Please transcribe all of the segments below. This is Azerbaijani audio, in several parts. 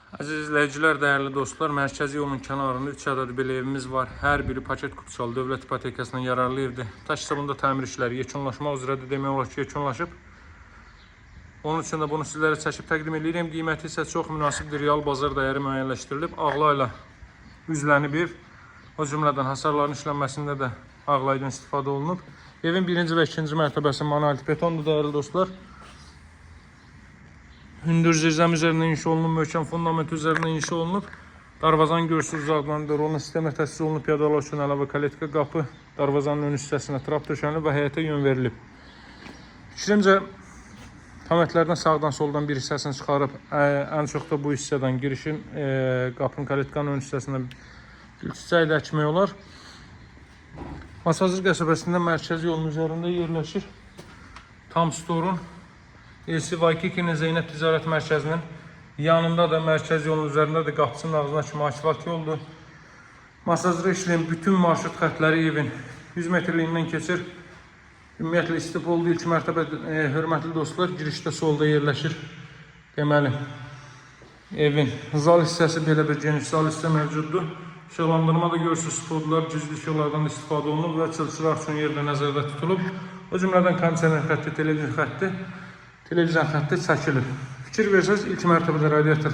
Əziz izləyicilər, dəyərli dostlar, mərkəzi yolun kənarında 3 ədəd belə evimiz var. Hər biri paket kutusalı dövlət ipotekasından yararlı evdir. Taş hesabında təmir işləri yekunlaşmaq üzrədir, demək olar ki, yekunlaşıb. Onun üçün də bunu sizlərə çəkib təqdim edirəm. Qiyməti isə çox münasibdir, real bazar dəyəri müəyyənləşdirilib. Ağlayla üzlənib ev. O cümlədən hasarların işlənməsində də ağlaydan istifadə olunub. Evin birinci və ikinci mərtəbəsi monolit betondur, dəyərli dostlar. Hündür zirzəm üzərində inşa olunub, möhkəm fundament üzərində inşa olunub. Darvazanın görürsünüz uzaqlarında rolun sistemi təsis olunub, piyadalar üçün əlavə kaletka qapı, darvazanın ön hissəsinə trap döşənilib və həyətə yön verilib. Fikrimcə, tamətlərdən sağdan soldan bir hissəsini çıxarıb, ən çox da bu hissədən girişin qapının kaletkanın ön hissəsinə gül çiçəyi də əkmək olar. Masazır qəsəbəsində mərkəzi yolun üzərində yerləşir. Tam Store'un LC Vaykikinin Zeynəb Ticarət Mərkəzinin yanında da mərkəz yolun üzərində də qapısının ağzına kimi asfalt yoldur. Masajda işləyən bütün marşrut xətləri evin 100 metrliyindən keçir. Ümumiyyətlə istif olduğu ilk mərtəbə, hörmətli dostlar, girişdə solda yerləşir. Deməli, evin zal hissəsi belə bir geniş zal hissə mövcuddur. İşıqlandırma da görürsünüz, spotlar, cüzlü işıqlardan istifadə olunub və çılçıraq üçün yerdə nəzərdə tutulub. O cümlədən kondisioner xətti, televizyon xətti çəkilir. Fikir versəz, ilk mərtəbədə radiator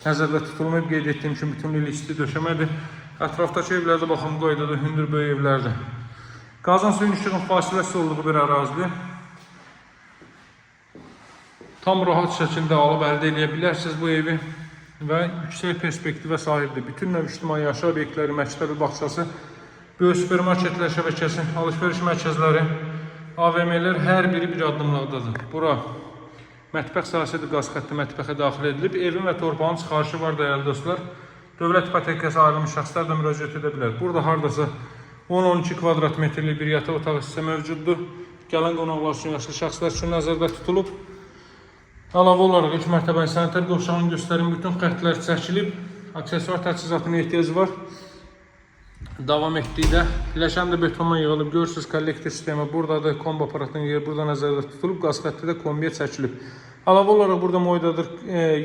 nəzərdə tutulmayıb, qeyd etdiyim kimi bütünlüklə isti döşəmədir. Ətrafdakı evlərdə baxım qaydada hündür böyük evlərdir. Qazan suyun işığın fasiləsi olduğu bir ərazidir. Tam rahat şəkildə alıb əldə edə bilərsiniz bu evi və yüksək perspektivə sahibdir. Bütün növ ictimai yaşayış obyektləri, məktəbi bağçası, böyük supermarketlər şəbəkəsi, alış-veriş mərkəzləri, AVM'lər hər biri bir addımlıqdadır. Bura mətbəx sahəsidir, qaz xətti mətbəxə daxil edilib. Evin və torpağın çıxarışı var, dəyərli dostlar. Dövlət ipotekası ayrılmış şəxslər də müraciət edə bilər. Burada hardasa 10-12 kvadrat metrlik bir yataq otağı hissə mövcuddur. Gələn qonaqlar üçün, yaşlı şəxslər üçün nəzərdə tutulub. Əlavə olaraq ilk mərtəbənin sanitar qovşağını göstərin, bütün xəttlər çəkilib. Aksesuar təchizatına ehtiyac var. Davam etdikdə biləşən də betonla yığılıb. Görürsünüz, kollektor sistemi buradadır, kombi aparatının yeri burada nəzərdə tutulub, qaz xətti də kombiyə çəkilib. Əlavə olaraq burada moydadır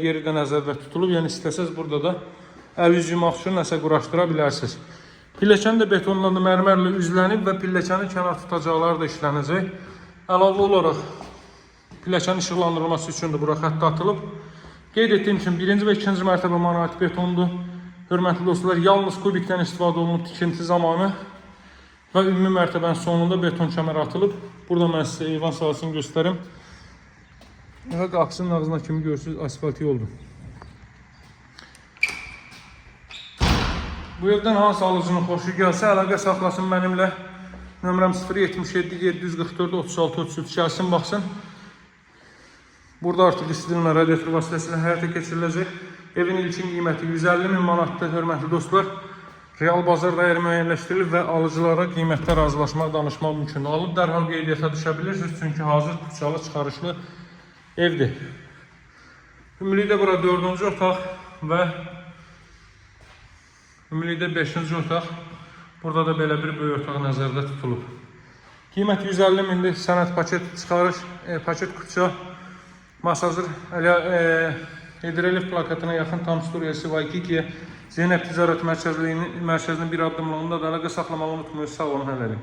yeri də nəzərdə tutulub, yəni istəsəz burada da əl yüz yumaq üçün nəsə quraşdıra bilərsiniz. Pilləkən də betonla da mərmərlə üzlənib və pilləkənin kənar tutacaqları da işlənəcək. Əlavə olaraq pilləkənin işıqlandırılması üçün də bura xətt atılıb. Qeyd etdiyim kimi birinci və ikinci mərtəbə monolit betondur. Hörmətli dostlar, yalnız kubikdən istifadə olunub tikinti zamanı və ümumi mərtəbənin sonunda beton kəmər atılıb. Burada mən sizə eyvan sahəsini göstərim. Və qapısının ağzına kimi görürsünüz, asfalt yoldur. Bu evdən hansı alıcının xoşu gəlsə, əlaqə saxlasın mənimlə. Nömrəm 077 744 36 33 gəlsin, baxsın. Burada artıq istidilmə radiator vasitəsilə həyata keçiriləcək. Evin ilkin qiyməti 150.000 manatdır, hörmətli dostlar. Real bazar dəyəri müəyyənləşdirilib və alıcılara qiymətdə razılaşmaq, danışmaq mümkündür. Alıb dərhal qeydiyyata düşə bilirsiniz, çünki hazır kutusalı çıxarışlı evdir. Ümumilikdə bura 4-cü otaq və ümumilikdə 5-ci otaq. Burada da belə bir böyük otaq nəzərdə tutulub. Qiymət 150.000-dir, sənəd paket çıxarış, paket kutusa, masazır, Hidrelif plakatına yaxın Tam Store LC Vaykikiyə Zeynəb Ticarət Mərkəzinin bir addımlığında da əlaqə saxlamağı unutmayın. Sağ olun, hələlik.